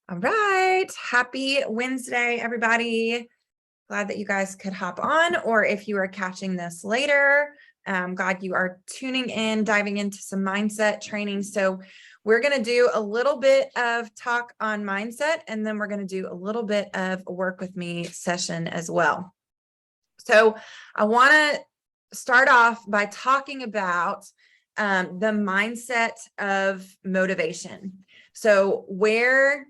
All right. Happy Wednesday, everybody. Glad that you guys could hop on, or if you are catching this later, glad you are tuning in, diving into some mindset training. So we're going to do a little bit of talk on mindset, and then we're going to do a little bit of a work with me session as well. So I want to start off by talking about the mindset of motivation. So where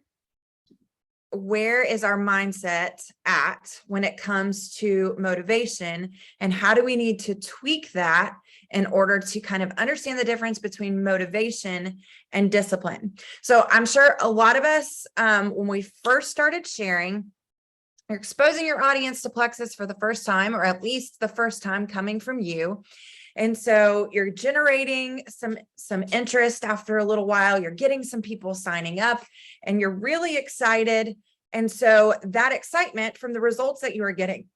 is our mindset at when it comes to motivation, and how do we need to tweak that in order to kind of understand the difference between motivation and discipline? So I'm sure a lot of us, when we first started sharing, you're exposing your audience to Plexus for the first time, or at least the first time coming from you. And so you're generating some interest after a little while, you're getting some people signing up, and you're really excited. And so that excitement from the results that you are getting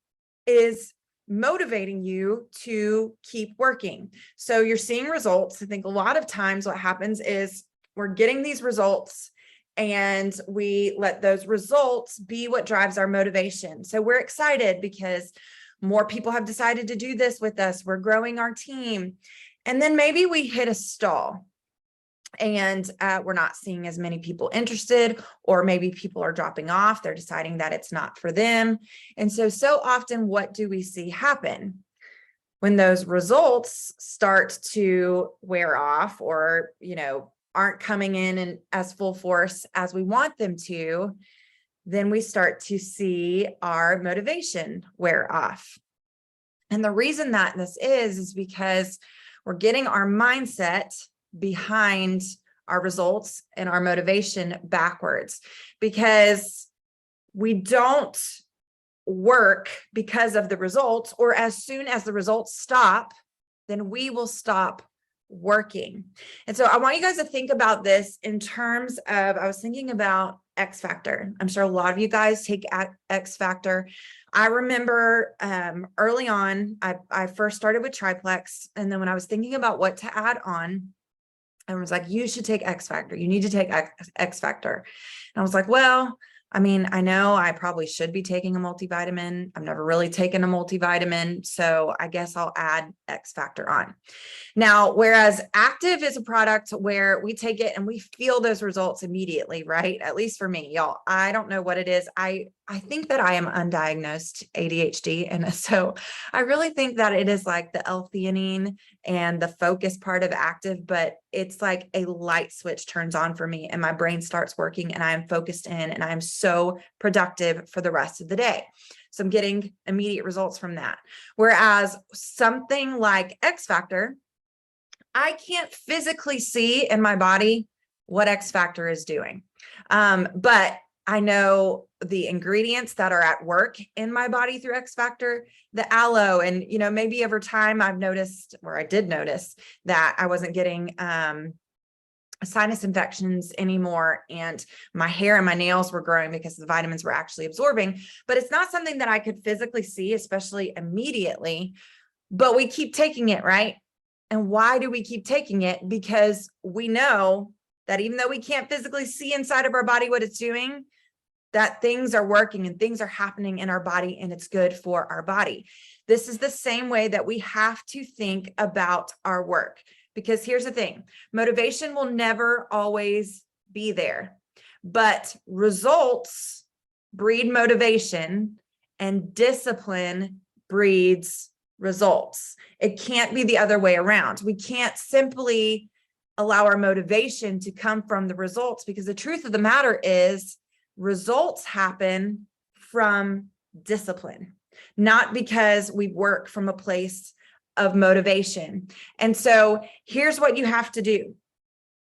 is motivating you to keep working. So you're seeing results. I think a lot of times what happens is we're getting these results and we let those results be what drives our motivation. So we're excited because more people have decided to do this with us. We're growing our team. And then maybe we hit a stall and we're not seeing as many people interested, or maybe people are dropping off. They're deciding that it's not for them. And so often, what do we see happen? When those results start to wear off, or, aren't coming in as full force as we want them to, then we start to see our motivation wear off. And the reason that this is because we're getting our mindset behind our results and our motivation backwards, because we don't work because of the results, or as soon as the results stop, then we will stop working. And so I want you guys to think about this in terms of, I was thinking about X Factor. I'm sure a lot of you guys take X Factor. I remember early on, I first started with Triplex. And then when I was thinking about what to add on, I was like, you should take X Factor. You need to take X Factor. And I was like, well, I mean, I know I probably should be taking a multivitamin. I've never really taken a multivitamin, so I guess I'll add X Factor on. Now, whereas Active is a product where we take it and we feel those results immediately, right? At least for me, y'all. I don't know what it is. I think that I am undiagnosed ADHD. And so I really think that it is like the L-theanine and the focus part of Active, but it's like a light switch turns on for me and my brain starts working and I am focused in and I am so productive for the rest of the day. So I'm getting immediate results from that. Whereas something like X Factor, I can't physically see in my body what X Factor is doing. But I know the ingredients that are at work in my body through X Factor, the aloe, and, maybe over time I've noticed, or I did notice, that I wasn't getting sinus infections anymore, and my hair and my nails were growing because the vitamins were actually absorbing. But it's not something that I could physically see, especially immediately, but we keep taking it, right? And why do we keep taking it? Because we know that even though we can't physically see inside of our body what it's doing, that things are working and things are happening in our body, and it's good for our body. This is the same way that we have to think about our work. Because here's the thing, motivation will never always be there, but results breed motivation and discipline breeds results. It can't be the other way around. We can't simply allow our motivation to come from the results, because the truth of the matter is results happen from discipline, not because we work from a place of motivation. And so here's what you have to do.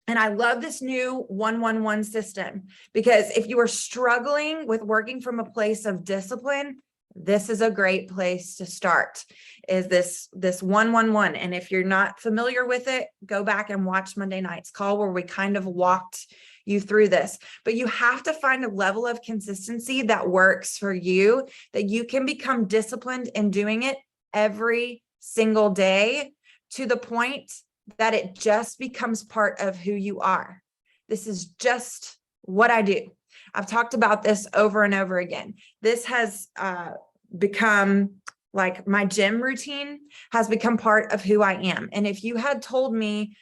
And I love this new 1-1-1 system, because if you are struggling with working from a place of discipline, this is a great place to start, is this 1-1-1. And if you're not familiar with it, go back and watch Monday night's call where we kind of walked you through this. But you have to find a level of consistency that works for you, that you can become disciplined in doing it every single day, to the point that it just becomes part of who you are. This is just what I do. I've talked about this over and over again. This has become like my gym routine has become part of who I am. And if you had told me,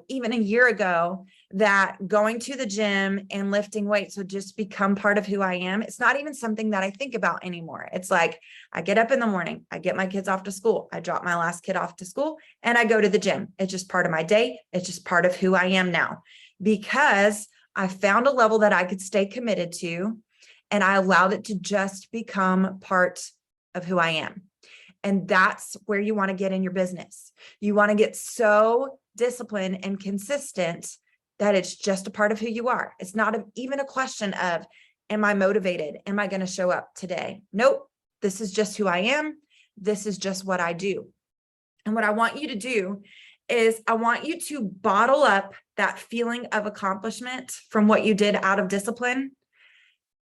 even a year ago that going to the gym and lifting weights would just become part of who I am, it's not even something that I think about anymore. It's like I get up in the morning, I get my kids off to school, I drop my last kid off to school, and I go to the gym. It's just part of my day. It's just part of who I am now, because I found a level that I could stay committed to, and I allowed it to just become part of who I am. And that's where you want to get in your business. You want to get so disciplined and consistent that it's just a part of who you are. It's not even a question of, am I motivated? Am I going to show up today? Nope. This is just who I am. This is just what I do. And what I want you to do is I want you to bottle up that feeling of accomplishment from what you did out of discipline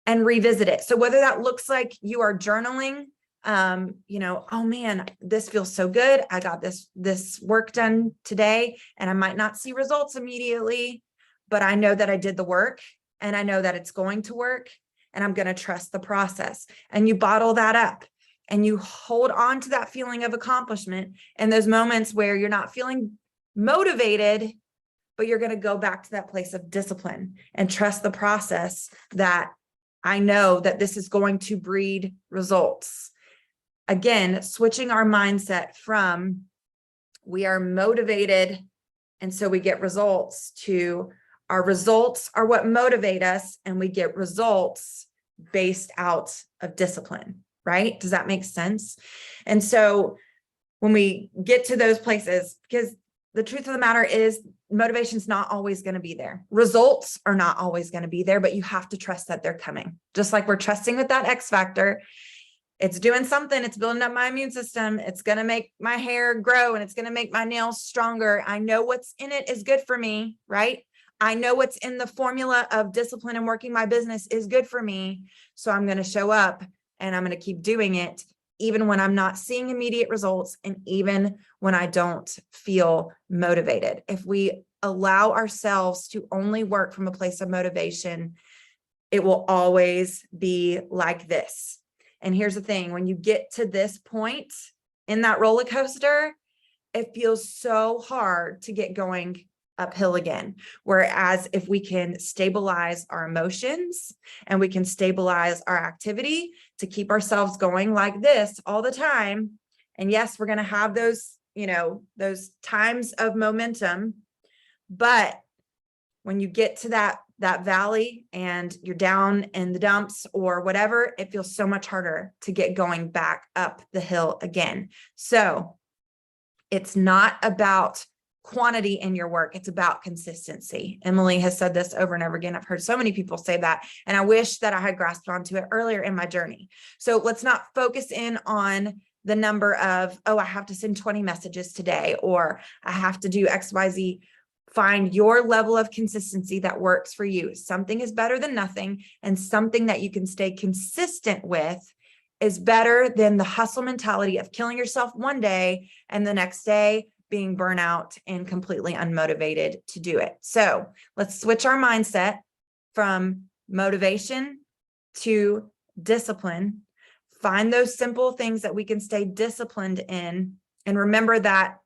and revisit it. So whether that looks like you are journaling, oh man, this feels so good. I got this work done today, and I might not see results immediately, but I know that I did the work, and I know that it's going to work, and I'm going to trust the process. And you bottle that up and you hold on to that feeling of accomplishment in those moments where you're not feeling motivated, but you're going to go back to that place of discipline and trust the process that I know that this is going to breed results. Again, switching our mindset from we are motivated and so we get results to our results are what motivate us, and we get results based out of discipline, right? Does that make sense? And so when we get to those places, because the truth of the matter is motivation is not always going to be there. Results are not always going to be there, but you have to trust that they're coming. Just like we're trusting with that X factor. It's doing something. It's building up my immune system. It's going to make my hair grow, and it's going to make my nails stronger. I know what's in it is good for me, right? I know what's in the formula of discipline and working my business is good for me. So I'm going to show up and I'm going to keep doing it, even when I'm not seeing immediate results and even when I don't feel motivated. If we allow ourselves to only work from a place of motivation, it will always be like this. And here's the thing, when you get to this point in that roller coaster, it feels so hard to get going uphill again. Whereas if we can stabilize our emotions and we can stabilize our activity to keep ourselves going like this all the time. And yes, we're going to have those, those times of momentum, but when you get to that valley and you're down in the dumps or whatever, it feels so much harder to get going back up the hill again. So it's not about quantity in your work. It's about consistency. Emily has said this over and over again. I've heard so many people say that, and I wish that I had grasped onto it earlier in my journey. So let's not focus in on the number of, I have to send 20 messages today, or I have to do XYZ. Find your level of consistency that works for you. Something is better than nothing, and something that you can stay consistent with is better than the hustle mentality of killing yourself one day and the next day being burnout and completely unmotivated to do it. So let's switch our mindset from motivation to discipline. Find those simple things that we can stay disciplined in, and remember that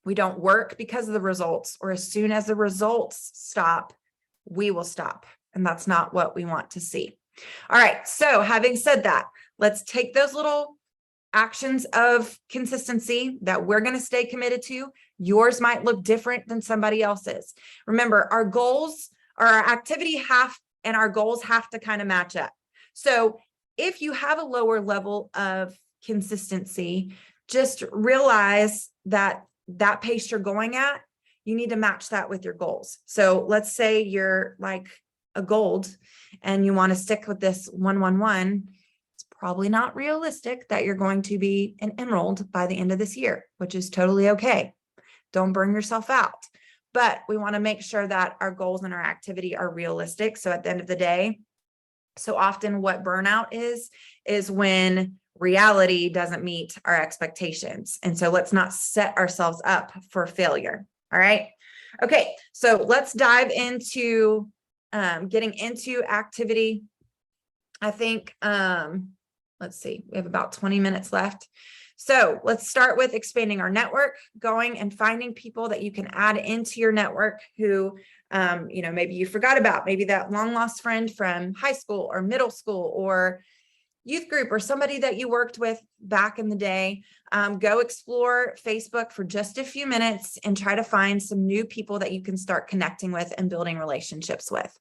we don't work because of the results, or as soon as the results stop, we will stop. And that's not what we want to see. All right. So having said that, let's take those little actions of consistency that we're going to stay committed to. Yours might look different than somebody else's. Remember, our goals, or our activity and our goals have to kind of match up. So if you have a lower level of consistency, just realize that pace you're going at, you need to match that with your goals. So let's say you're like a gold and you want to stick with this 111. It's probably not realistic that you're going to be an emerald by the end of this year, which is totally okay. Don't burn yourself out. But we want to make sure that our goals and our activity are realistic. So at the end of the day, so often what burnout is when reality doesn't meet our expectations. And so let's not set ourselves up for failure. All right. Okay. So let's dive into getting into activity. I think, let's see, we have about 20 minutes left. So let's start with expanding our network, going and finding people that you can add into your network who, maybe you forgot about, maybe that long lost friend from high school or middle school or youth group or somebody that you worked with back in the day. Go explore Facebook for just a few minutes and try to find some new people that you can start connecting with and building relationships with.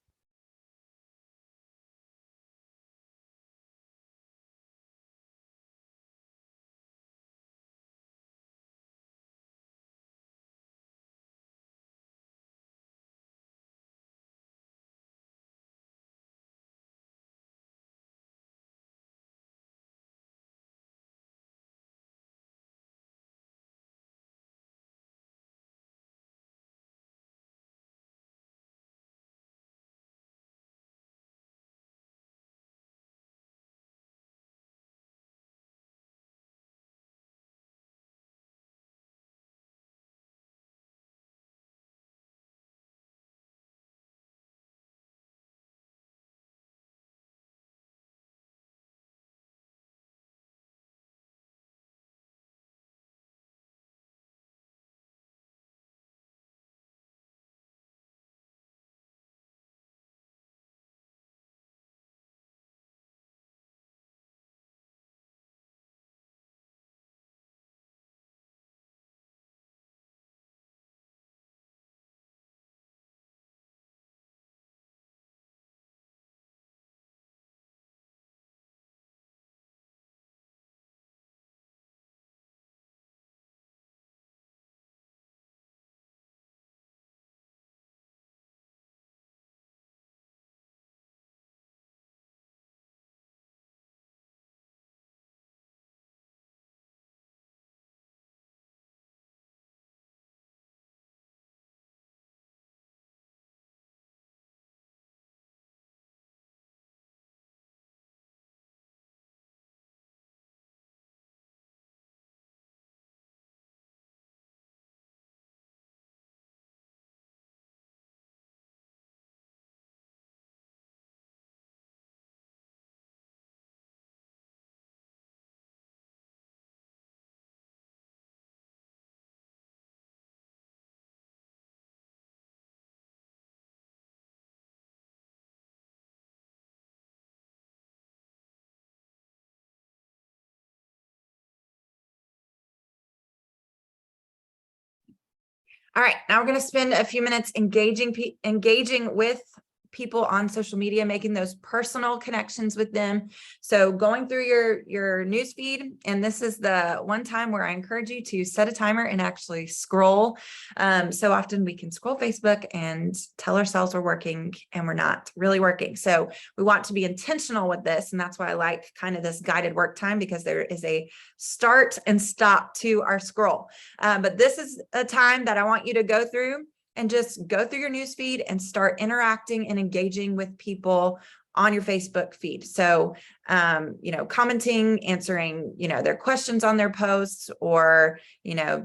All right, now we're going to spend a few minutes engaging with people on social media, making those personal connections with them. So going through your news feed, and this is the one time where I encourage you to set a timer and actually scroll. So often we can scroll Facebook and tell ourselves we're working and we're not really working. So we want to be intentional with this. And that's why I like kind of this guided work time, because there is a start and stop to our scroll. But this is a time that I want you to go through and just go through your newsfeed and start interacting and engaging with people on your Facebook feed. So, commenting, answering, their questions on their posts, or,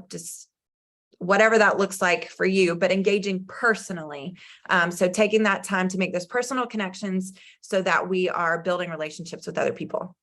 just whatever that looks like for you, but engaging personally. So taking that time to make those personal connections so that we are building relationships with other people.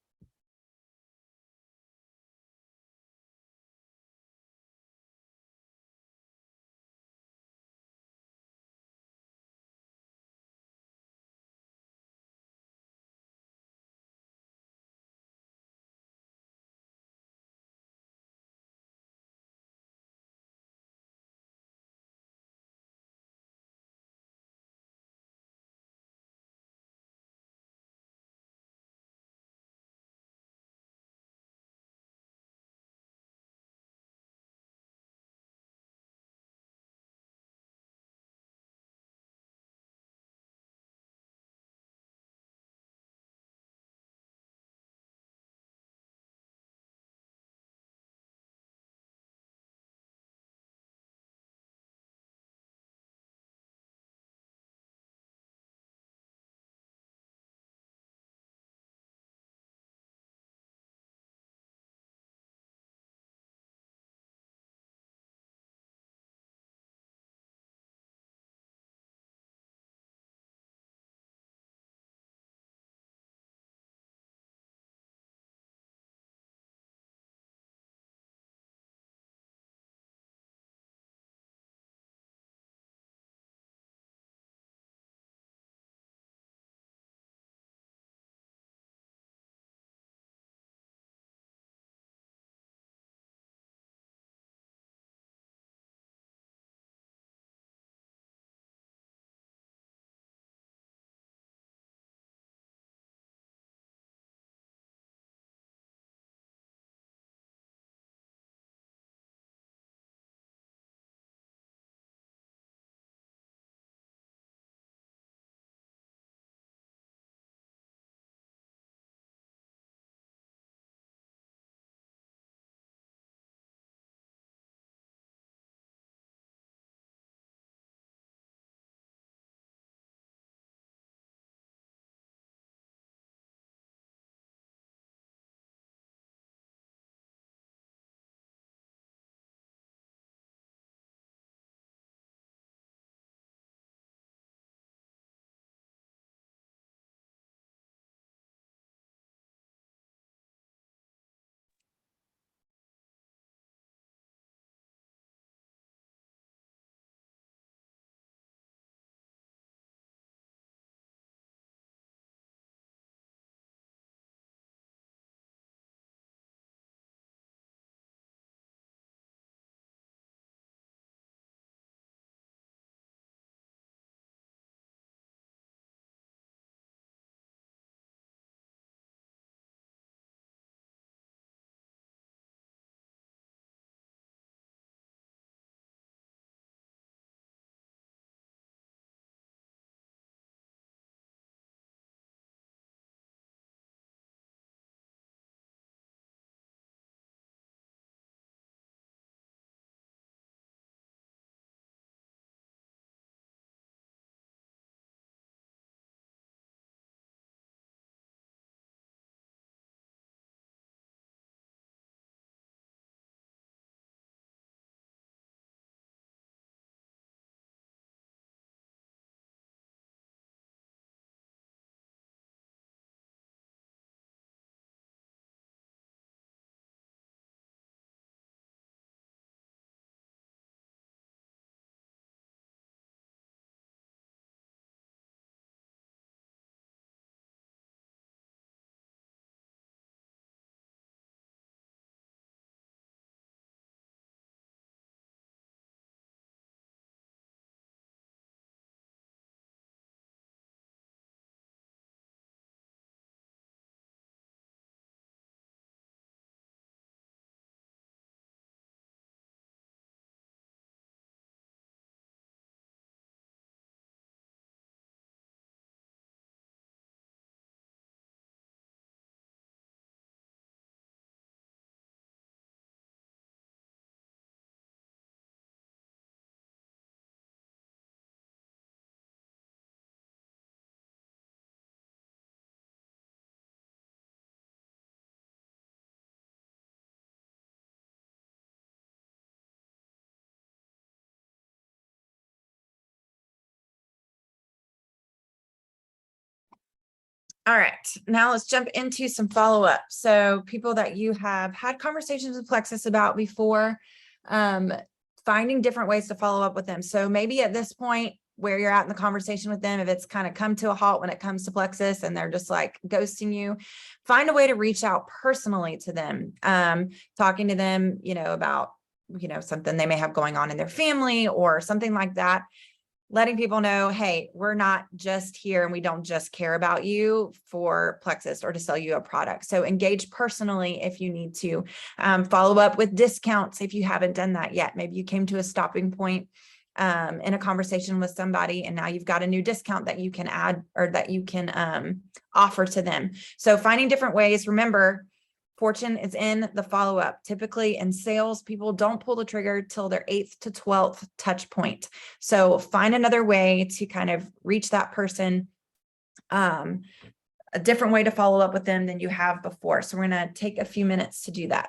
All right, now let's jump into some follow-up. So people that you have had conversations with Plexus about before, finding different ways to follow up with them. So maybe at this point where you're at in the conversation with them, if it's kind of come to a halt when it comes to Plexus and they're just like ghosting you, find a way to reach out personally to them, talking to them, about, something they may have going on in their family or something like that. Letting people know, hey, we're not just here and we don't just care about you for Plexus or to sell you a product. So engage personally if you need to. Follow up with discounts if you haven't done that yet. Maybe you came to a stopping point in a conversation with somebody and now you've got a new discount that you can add or that you can offer to them. So finding different ways. Remember, fortune is in the follow-up. Typically in sales, people don't pull the trigger till their 8th to 12th touch point. So find another way to kind of reach that person, a different way to follow up with them than you have before. So we're going to take a few minutes to do that.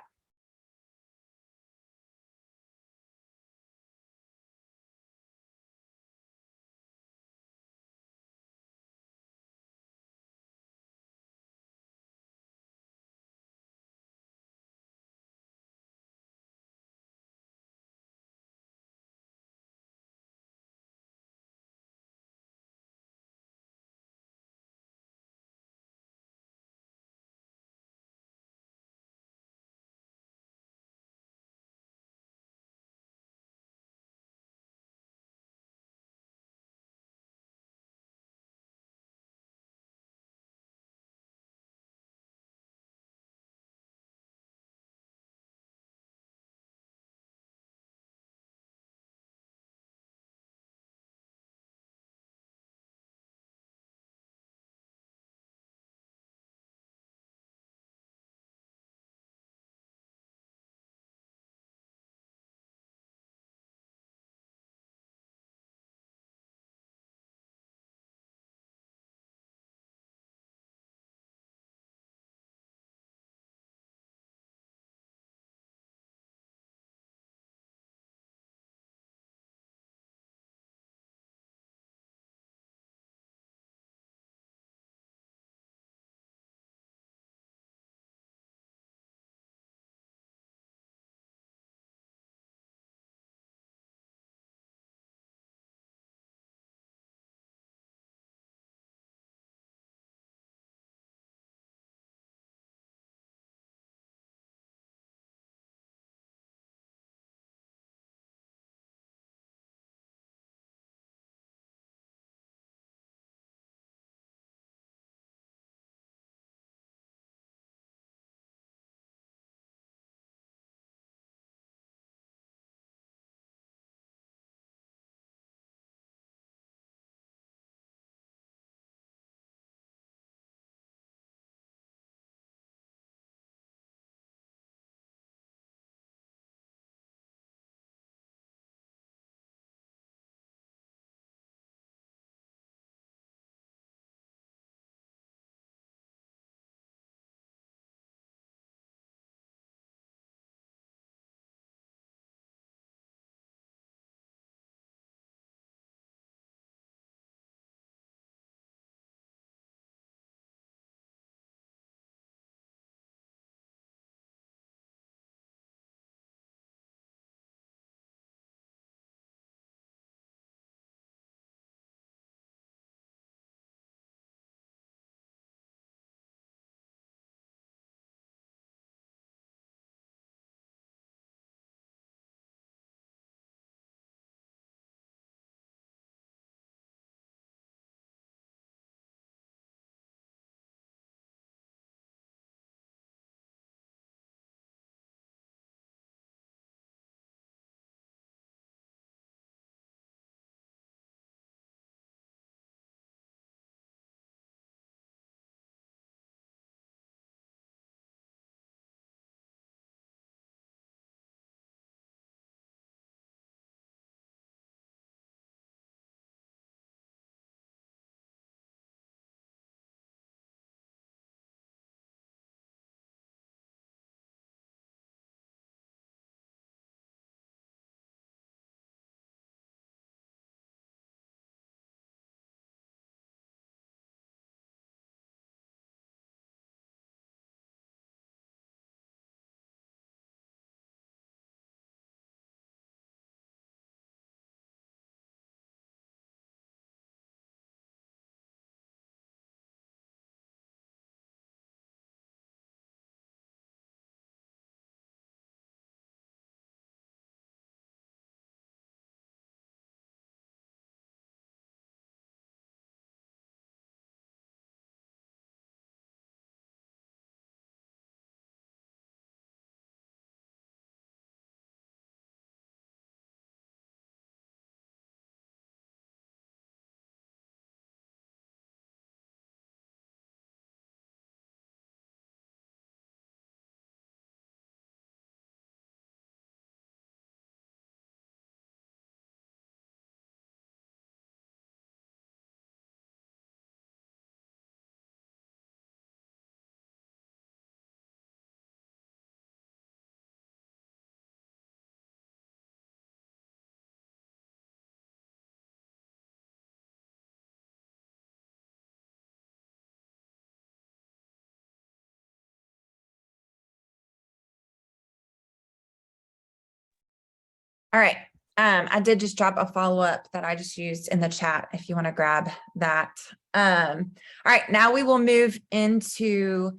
All right. I did just drop a follow-up that I just used in the chat if you want to grab that. All right, now we will move into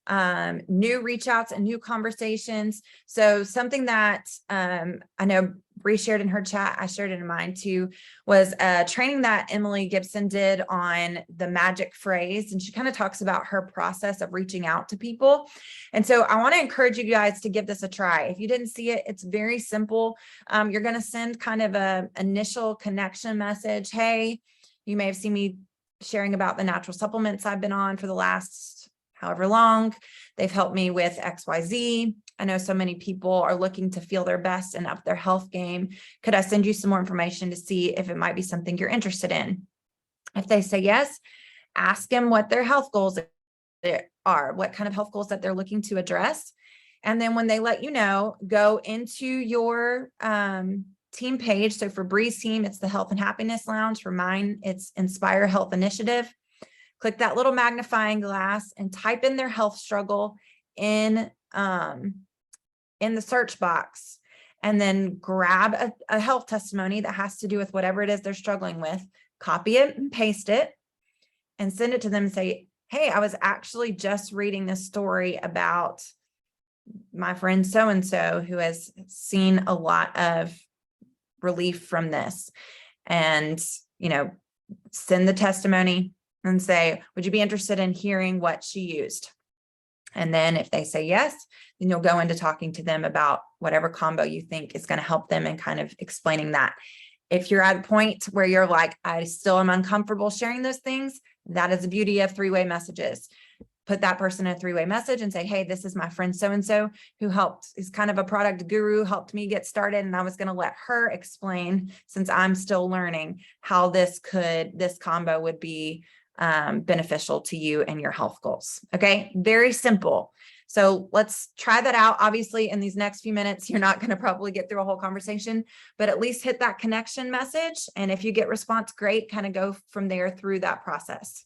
new reach outs and new conversations. So something that I know Bree shared in her chat, I shared it in mine too, was a training that Emily Gibson did on the magic phrase. And she kind of talks about her process of reaching out to people. And so I want to encourage you guys to give this a try. If you didn't see it, it's very simple. You're going to send kind of a initial connection message. Hey, you may have seen me sharing about the natural supplements I've been on for the last however long. They've helped me with XYZ. I know so many people are looking to feel their best and up their health game. Could I send you some more information to see if it might be something you're interested in? If they say yes, ask them what their health goals are, what kind of health goals that they're looking to address. And then when they let you know, go into your team page. So for Bree's team, it's the Health and Happiness Lounge. For mine, it's Inspire Health Initiative. Click that little magnifying glass and type in their health struggle in the search box, and then grab a health testimony that has to do with whatever it is they're struggling with, copy it and paste it, and send it to them and say, hey, I was actually just reading this story about my friend so-and-so who has seen a lot of relief from this. And, send the testimony and say, would you be interested in hearing what she used? And then if they say yes, then you'll go into talking to them about whatever combo you think is going to help them and kind of explaining that. If you're at a point where you're like, I still am uncomfortable sharing those things, that is the beauty of three-way messages. Put that person in a three-way message and say, hey, this is my friend so-and-so who is kind of a product guru, helped me get started. And I was going to let her explain, since I'm still learning, how this combo would be beneficial to you and your health goals. Okay. Very simple. So let's try that out. Obviously, in these next few minutes, you're not going to probably get through a whole conversation, but at least hit that connection message. And if you get response, great, kind of go from there through that process.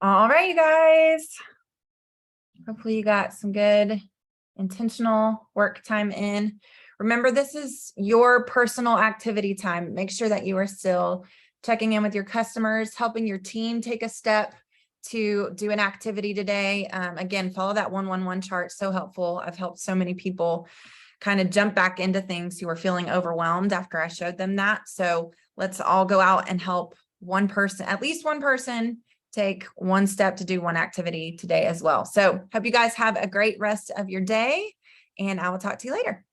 All right, you guys. Hopefully you got some good intentional work time in. Remember, this is your personal activity time. Make sure that you are still checking in with your customers, helping your team take a step to do an activity today. Again, follow that 1-1-1 chart. So helpful. I've helped so many people kind of jump back into things who are feeling overwhelmed after I showed them that. So let's all go out and help one person, at least one person, take one step to do one activity today as well. So hope you guys have a great rest of your day, and I will talk to you later.